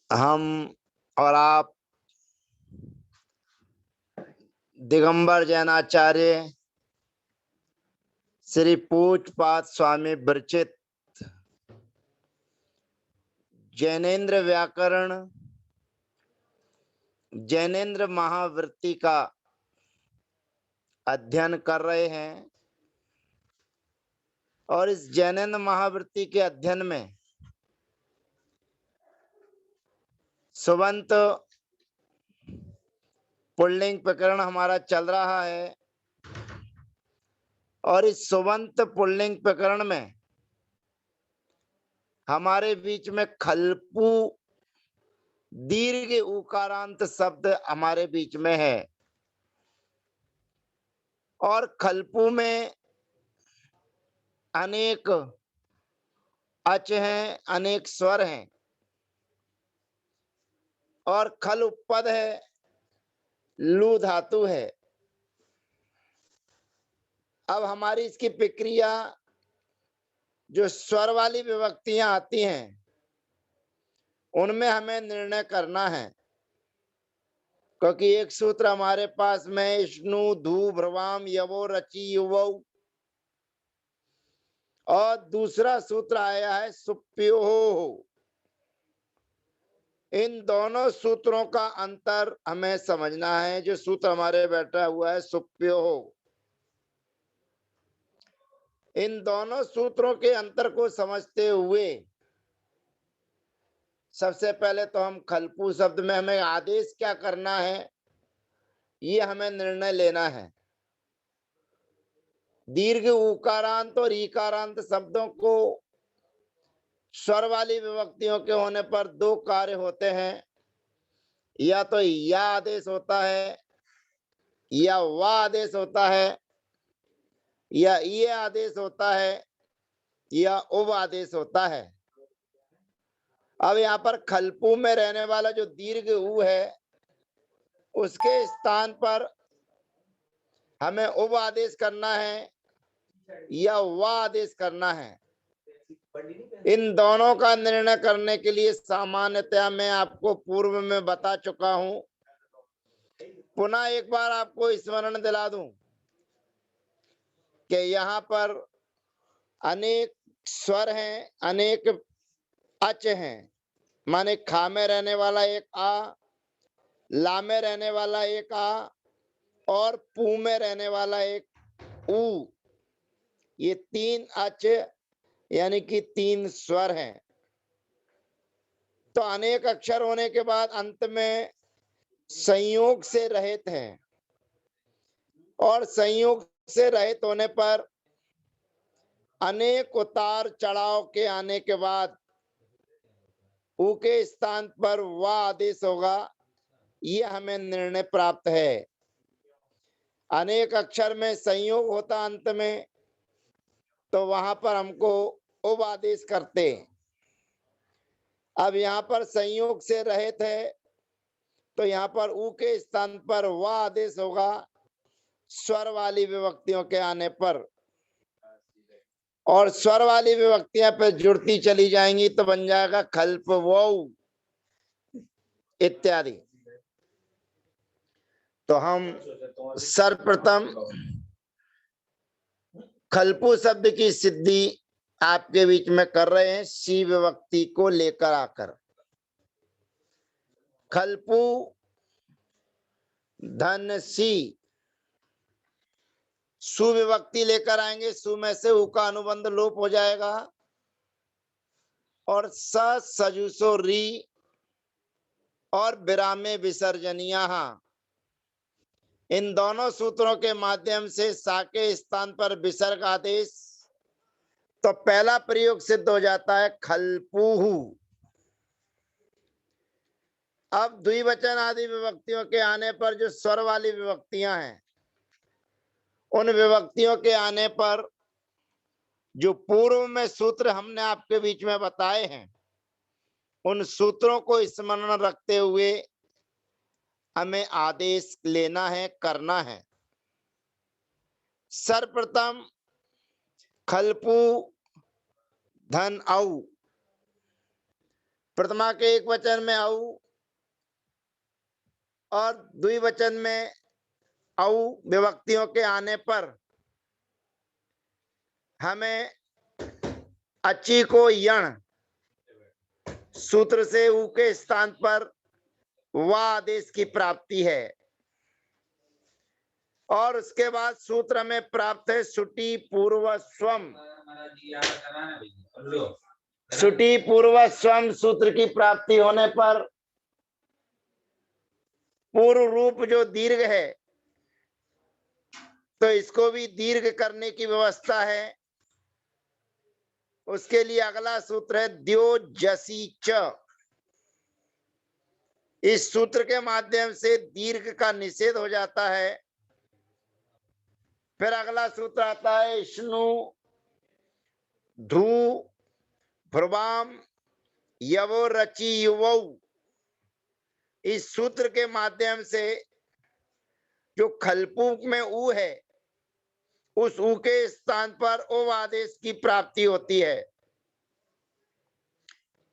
हम और आप दिगंबर जैनाचार्य श्री पूज्यपाद स्वामी विरचित जैनेन्द्र व्याकरण जैनेन्द्र महावृत्ति का अध्ययन कर रहे हैं और इस जैनेन्द्र महावृत्ति के अध्ययन में सुबंत पुल्लिंग प्रकरण हमारा चल रहा है और इस सुबंत पुल्लिंग प्रकरण में हमारे बीच में खल्पू दीर्घ उकारांत शब्द हमारे बीच में है और खल्पू में अनेक अच हैं, अनेक स्वर हैं और खल उपपद है, लू धातु है। अब हमारी इसकी प्रक्रिया जो स्वर वाली विभक्तियां आती हैं उनमें हमें निर्णय करना है, क्योंकि एक सूत्र हमारे पास में इष्णु धू भ्रवाम यवो रचि युवौ और दूसरा सूत्र आया है सुप्यो। इन दोनों सूत्रों का अंतर हमें समझना है। जो सूत्र हमारे बैठा हुआ है सुप्यो, इन दोनों सूत्रों के अंतर को समझते हुए सबसे पहले तो हम खल्पू शब्द में हमें आदेश क्या करना है ये हमें निर्णय लेना है। दीर्घ उकारांत और ईकारांत शब्दों को स्वर वाली विभक्तियों के होने पर दो कार्य होते हैं, या तो या आदेश होता है या वा आदेश होता है, या ये आदेश होता है या उव आदेश होता है। अब यहाँ पर खल्पू में रहने वाला जो दीर्घ उ है उसके स्थान पर हमें उव आदेश करना है या वा आदेश करना है। इन दोनों का निर्णय करने के लिए सामान्यतया मैं आपको पूर्व में बता चुका हूं, पुनः एक बार आपको स्मरण दिला दूं कि यहाँ पर अनेक स्वर हैं, अनेक अच हैं, माने खा में रहने वाला एक आ, ला में रहने वाला एक आ और पू में रहने वाला एक ऊ। ये तीन अच यानी कि तीन स्वर हैं। तो अनेक अक्षर होने के बाद अंत में संयोग से रहित हैं और संयोग से रहित होने पर अनेक उतार चढ़ाव के आने के बाद ऊ के स्थान पर वा आदेश होगा, ये हमें निर्णय प्राप्त है। अनेक अक्षर में संयोग होता अंत में, तो वहां पर हमको उव आदेश करते। अब यहाँ पर संयोग से रहित है तो यहाँ पर ऊ के स्थान पर वा आदेश होगा स्वर वाली विभक्तियों के आने पर, और स्वर वाली विभक्तियां पे जुड़ती चली जाएंगी तो बन जाएगा खल्प वो इत्यादि। तो हम सर्वप्रथम खल्पू शब्द की सिद्धि आपके बीच में कर रहे हैं सी विभक्ति को लेकर आकर। खल्पू धन सी सुविभक्ति लेकर आएंगे, सु में से ऊ का अनुबंध लोप हो जाएगा और स सजुसो री और विरामे विसर्जनिया, इन दोनों सूत्रों के माध्यम से सा के स्थान पर विसर्ग आदेश, तो पहला प्रयोग सिद्ध हो जाता है खल्पूहु। अब द्विवचन आदि विभक्तियों के आने पर जो स्वर वाली विभक्तियां हैं उन विभक्तियों के आने पर जो पूर्व में सूत्र हमने आपके बीच में बताए हैं उन सूत्रों को स्मरण रखते हुए हमें आदेश लेना है, करना है। सर्वप्रथम खल्पू धन औ, प्रथमा के एक वचन में औ और द्विवचन में औ विभक्तियों के आने पर हमें अची को यण सूत्र से ऊ के स्थान पर वा आदेश की प्राप्ति है। और उसके बाद सूत्र में प्राप्त है सुटी पूर्व स्वम। सुटी पूर्व स्वम सूत्र की प्राप्ति होने पर पूर्व रूप जो दीर्घ है तो इसको भी दीर्घ करने की व्यवस्था है। उसके लिए अगला सूत्र है द्यो जसी च। इस सूत्र के माध्यम से दीर्घ का निषेध हो जाता है। फिर अगला सूत्र आता है स्नु धू भ्रुवाम यवो रचि युवौ। इस सूत्र के माध्यम से जो खलपू में ऊ है उस ऊ के स्थान पर ओ आदेश की प्राप्ति होती है।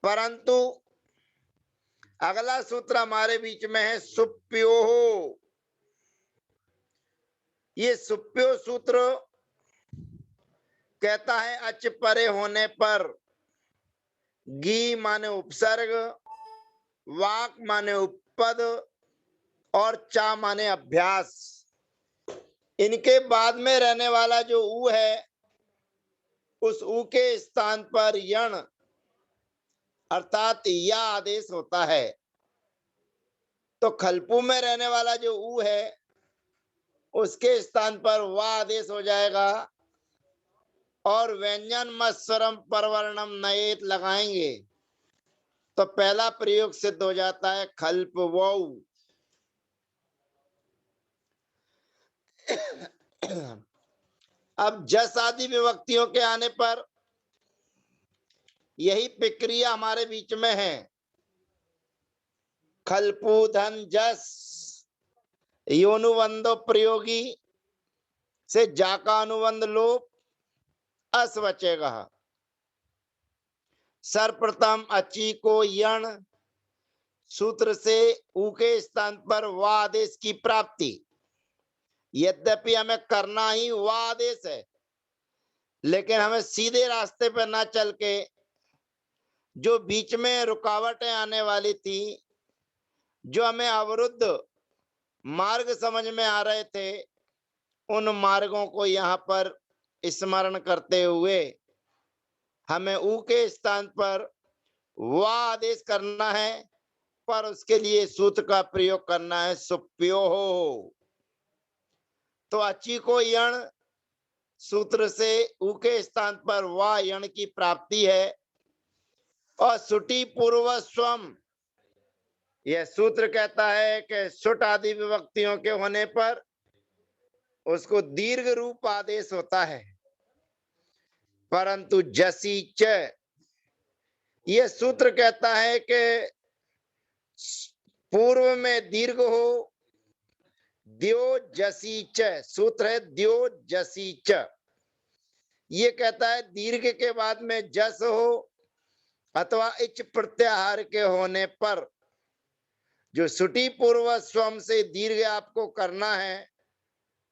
परंतु अगला सूत्र हमारे बीच में है सुप्यो। ये सुप्यो सूत्र कहता है अच परे होने पर गी माने उपसर्ग, वाक माने उपपद और चा माने अभ्यास। इनके बाद में रहने वाला जो ऊ है उस ऊ के स्थान पर यण अर्थात या आदेश होता है। तो खलपू में रहने वाला जो ऊ है उसके स्थान पर वा आदेश हो जाएगा और व्यंजन मत्स्वरम परवर्णम नयेत लगाएंगे तो पहला प्रयोग सिद्ध हो जाता है खल्प वौ। अब जस आदि विभक्तियों के आने पर यही प्रक्रिया हमारे बीच में है। खलपू धन जस योनुबंधो प्रयोगी से जाका अनुबंध लोप अस बचेगा। सर्वप्रथम अची को यण सूत्र से ऊ के स्थान पर वा आदेश की प्राप्ति। यद्यपि हमें करना ही वा आदेश है लेकिन हमें सीधे रास्ते पर ना चल के जो बीच में रुकावटें आने वाली थी, जो हमें अवरुद्ध मार्ग समझ में आ रहे थे, उन मार्गों को यहाँ पर स्मरण करते हुए हमें ऊ के स्थान पर वा आदेश करना है, पर उसके लिए सूत्र का प्रयोग करना है सुप्यो हो। तो अची को यण सूत्र से ऊ के स्थान पर वा यण की प्राप्ति है और सुटी पूर्व स्वम यह सूत्र कहता है कि सुट आदि विभक्तियों के होने पर उसको दीर्घ रूप आदेश होता है। परंतु जसी च यह सूत्र कहता है कि पूर्व में दीर्घ हो। द्यो जसी च सूत्र है द्यो जसी च। ये कहता है दीर्घ के बाद में जस हो अथवा इच प्रत्याहार के होने पर जो सुटी पूर्व स्वम से दीर्घ आपको करना है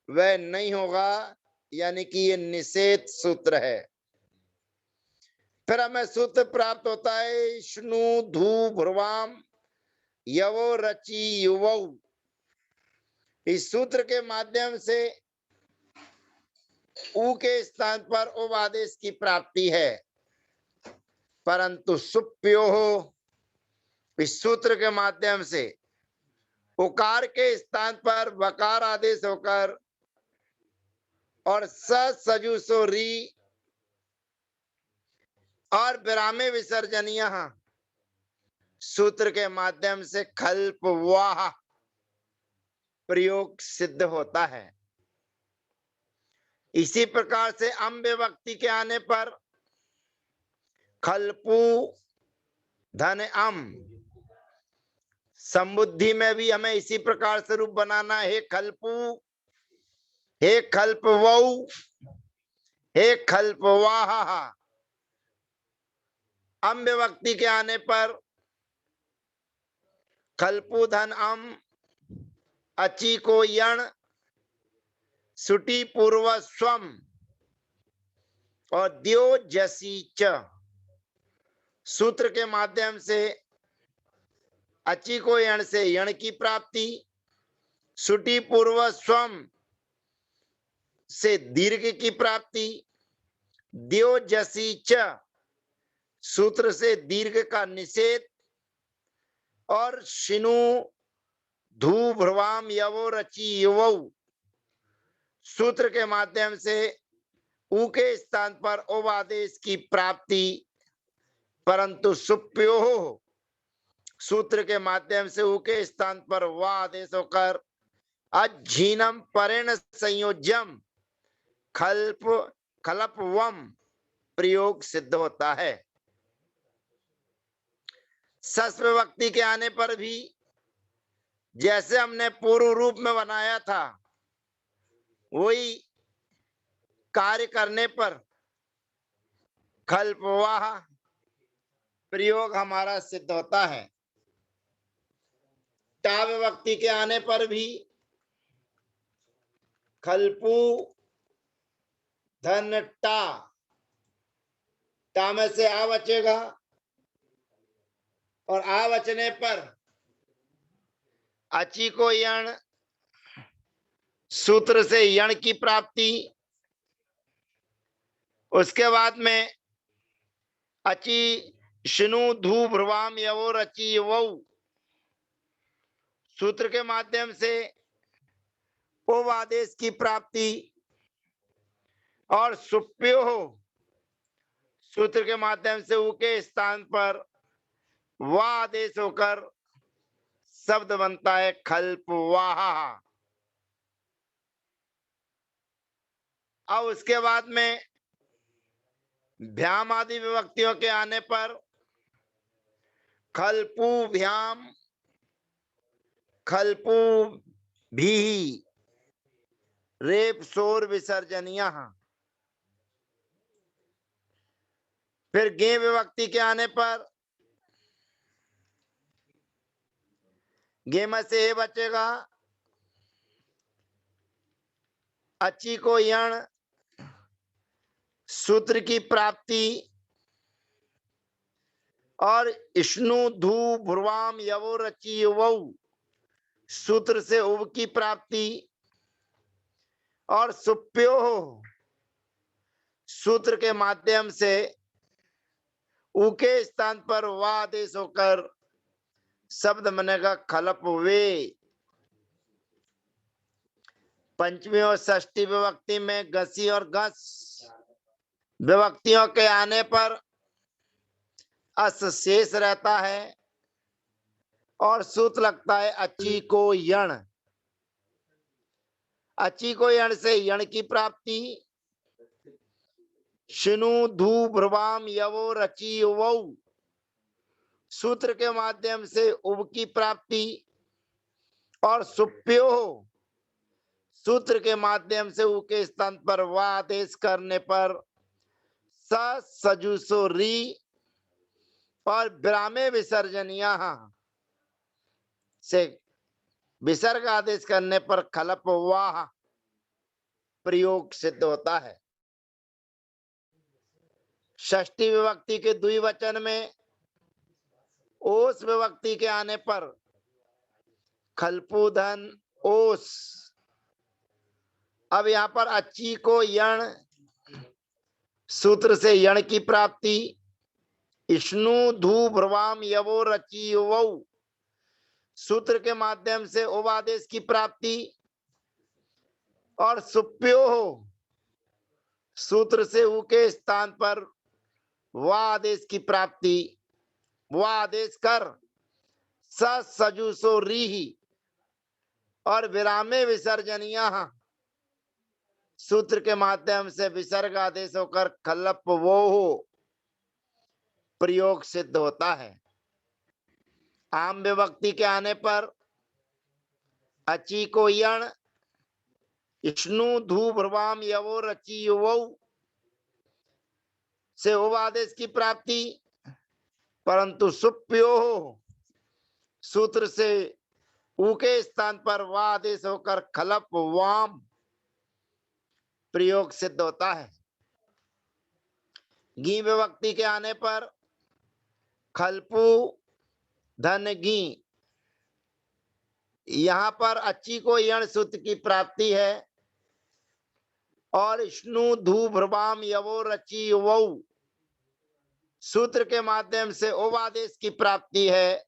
वह नहीं होगा, यानी कि ये निषेध सूत्र है। फिर हमें सूत्र प्राप्त होता है स्नु धू भ्रुवाम यवो रचि युवौ। इस सूत्र के माध्यम से ऊ के स्थान पर उप आदेश की प्राप्ति है। परंतु सुप्यो हो इस सूत्र के माध्यम से उकार के स्थान पर वकार आदेश होकर और सजु री और विरामे विसर्जनीय सूत्र के माध्यम से खल्प वाह प्रयोग सिद्ध होता है। इसी प्रकार से अम विभक्ति के आने पर खल्पू धन अम संबुद्धि में भी हमें इसी प्रकार से रूप बनाना है। खल्पू हे खल्प वौ हे खल्प वाह। अम विभक्ति के आने पर खलपुधन अम अची को यण सुटी पूर्व स्वम और द्यो जसी च। सूत्र के माध्यम से अची को यण से यण की प्राप्ति, सुटी पूर्व स्वम से दीर्घ की प्राप्ति, द्यो जसी च सूत्र से दीर्घ का निषेध, और शिनु धू भ्रवाम यवो रचि युवौ सूत्र के माध्यम से ऊ के स्थान पर ओव आदेश की प्राप्ति, परंतु सुप्यो सूत्र के माध्यम से ऊ के स्थान पर व आदेश होकर अझीनम परेण संयोज्यम खल्प खलपवम प्रयोग सिद्ध होता है। सस्व विभक्ति के आने पर भी जैसे हमने पूर्व रूप में बनाया था वही कार्य करने पर खल्पवाह प्रयोग हमारा सिद्ध होता है। टा विभक्ति के आने पर भी खल्पू धन टा, टा में से आ बचेगा और आ बचने पर अची को यण, सूत्र से यण की प्राप्ति, उसके बाद में अची शिनु धू भ्रवाम यवो रचि वौ सूत्र के माध्यम से ओव आदेश की प्राप्ति, और सुप्यो सूत्र के माध्यम से ऊ के स्थान पर व आदेश होकर शब्द बनता है खल्पवाह। अब उसके बाद में भ्याम आदि विभक्तियों के आने पर खल्पू भ्याम, खल्पू भी, रेप शोर विसर्जनिया। फिर गे विभक्ति के आने पर गे में से ए बचेगा, अची को यण, सूत्र की प्राप्ति, और इष्णु धू भ्रुवाम यवो रचि युवौ सूत्र से उव की प्राप्ति, और सुप्यो सूत्र के माध्यम से ऊ के स्थान पर व आदेश होकर शब्द बनेगा खलप वे। पंचमी और षष्ठी विभक्ति में गसी और गस विभक्तियों के आने पर अस शेष रहता है और सूत्र लगता है अची को यण। अची को यण से यण की प्राप्ति, शिनु धू भ्रुवाम यवो रचि युवौ सूत्र के माध्यम से उब की प्राप्ति, और सुप्यो सूत्र के माध्यम से ऊ के स्थान पर व आदेश करने पर स सजुसो री, और विरामे विसर्जनिया से विसर्ग आदेश करने पर खलप वाह प्रयोग सिद्ध होता है। षष्ठी विभक्ति के द्विवचन में ओस विभक्ति के आने पर खल्पुधन ओस। अब यहाँ पर अची को यण, सूत्र से यण की प्राप्ति, इष्णु धू भ्रुवाम यवो रचि युवौ सूत्र के माध्यम से ओव आदेश की प्राप्ति, और सुप्यो सूत्र से ऊ के स्थान पर व आदेश की प्राप्ति, व आदेश कर स सजुसो रीहि, और विरामे विसर्जनिया सूत्र के माध्यम से विसर्ग आदेश होकर खलप वो प्रयोग सिद्ध होता है। आम विभक्ति के आने पर अची को यण, इष्णु धू भ्रुवाम यवो रचि युवौ से ओव आदेश की प्राप्ति, परंतु सुप्यो सूत्र से ऊ के स्थान पर वा आदेश होकर खलप वाम प्रयोग सिद्ध होता है। गी विभक्ति के आने पर खलपू धन गी, यहां पर अच्छी को यण सूत्र की प्राप्ति है और स्नु धू भ्रवाम यवो रची वौ सूत्र के माध्यम से ओवादेश की प्राप्ति है,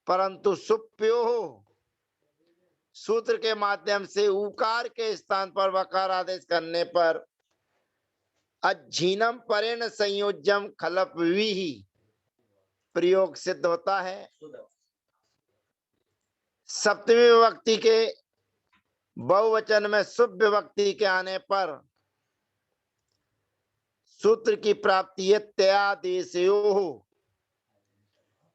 परंतु सुप्यो सूत्र के माध्यम से उकार के स्थान पर वकार आदेश करने पर अज्झीनम परेण संयोज्यम खलप विहि प्रयोग सिद्ध होता है। सप्तमी विभक्ति के बहुवचन में शुभ विभक्ति के आने पर सूत्र की प्राप्ति है तयादेशयो।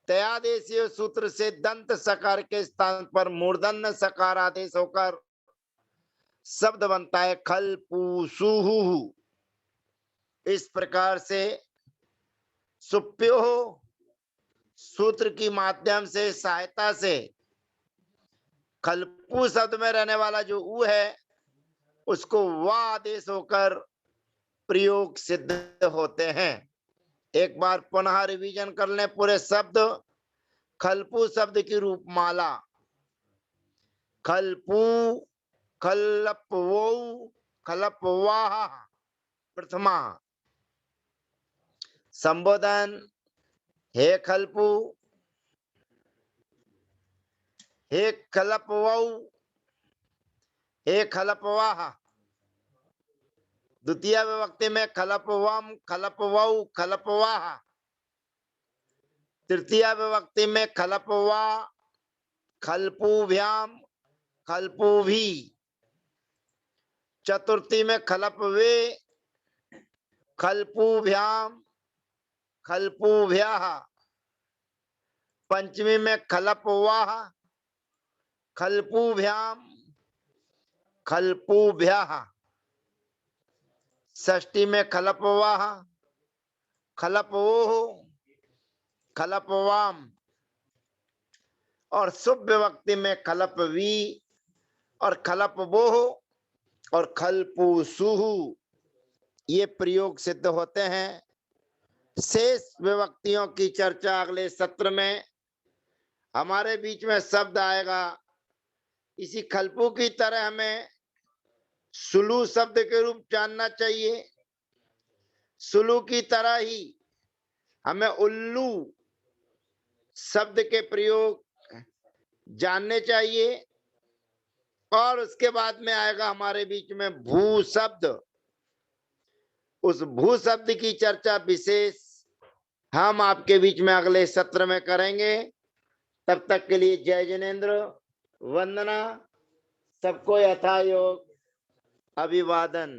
तयादेशयो सूत्र से दंत सकार के स्थान पर मूर्धन्य सकार आदेश होकर शब्द बनता है खलपूसुहु। इस प्रकार से सुप्यो सूत्र की माध्यम से सहायता से खलपू शब्द में रहने वाला जो ऊ है उसको वा आदेश होकर प्रयोग सिद्ध होते हैं। एक बार पुनः रिवीजन कर लें पूरे शब्द। खलपू शब्द की रूपमाला खलपू, खलपवो, खलपवाह प्रथमा। संबोधन हे खलपू, हे खलपवौ, हे खलपवाह। द्वितीय विभक्ति में खलपवम, खलपवौ, खलपवाह। तृतीय विभक्ति में खलपवा, खलपूभ्याम, खलपूभी। चतुर्थी में खलपवे, खलपूभ्याम, खलपूभ्याः। पंचमी में खलपवाह, खलपूभ्याम, खलपूभ्याः। षष्ठी में खलपवाह, खलपवोः, खलपवाम। और शुभ विभक्ति में खलपवी और खलपवोः और खलपूसुहु ये प्रयोग सिद्ध होते हैं। शेष विभक्तियों की चर्चा अगले सत्र में। हमारे बीच में शब्द आएगा इसी खलपू की तरह हमें सुलू शब्द के रूप जानना चाहिए। सुलू की तरह ही हमें उल्लू शब्द के प्रयोग जानने चाहिए। और उसके बाद में आएगा हमारे बीच में भू शब्द। उस भू शब्द की चर्चा विशेष हम आपके बीच में अगले सत्र में करेंगे। तब तक के लिए जय जिनेन्द्र, वंदना, सबको यथायोग अभिवादन।